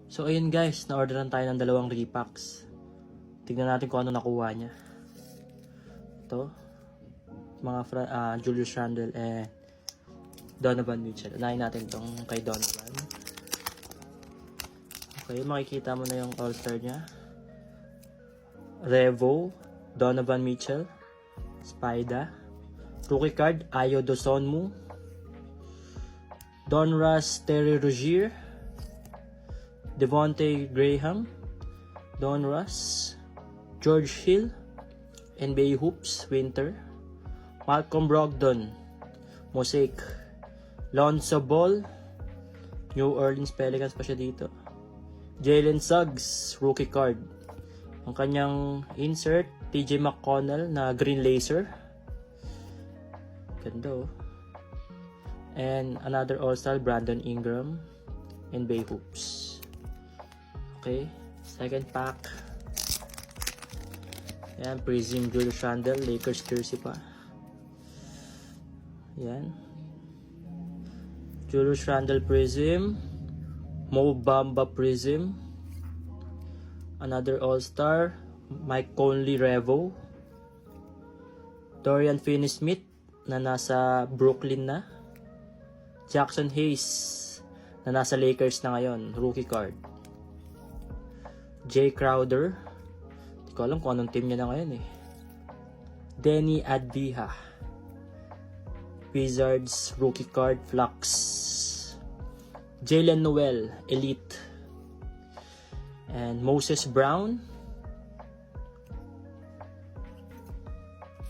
So ayun guys, na-orderan tayo ng 2 repacks. Tignan natin kung ano nakuha niya. Ito, mga Julius Randle and Donovan Mitchell. Unahin natin itong kay Donovan. Okay, makikita mo na yung all-star niya. Revo, Donovan Mitchell, Spida, rookie card, Ayo Dosonmu, Donruss Terry Rozier, Devontae Graham, Donruss, George Hill, NBA Hoops, Winter, Malcolm Brogdon, Mosaic, Lonzo Ball, New Orleans Pelicans pa siya dito, Jalen Suggs, rookie card. Ang kanyang insert, TJ McConnell na green laser. Ganda oh. And another all-star, Brandon Ingram, NBA Hoops. Okay, second pack. Ayan, Prism Julius Randle, Lakers jersey pa. Ayan. Julius Randle Prism, Mo Bamba Prism, another all-star, Mike Conley Revo, Dorian Finney-Smith na nasa Brooklyn na, Jackson Hayes na nasa Lakers na ngayon, rookie card, Jay Crowder, hindi ko alam kung anong team niya na ngayon eh, Denny Adviha, Wizards rookie card, Flux, Jalen Noel Elite, and Moses Brown,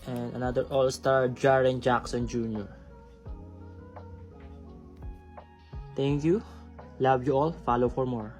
and another all-star, Jaren Jackson Jr. Thank you. Love you all. Follow for more.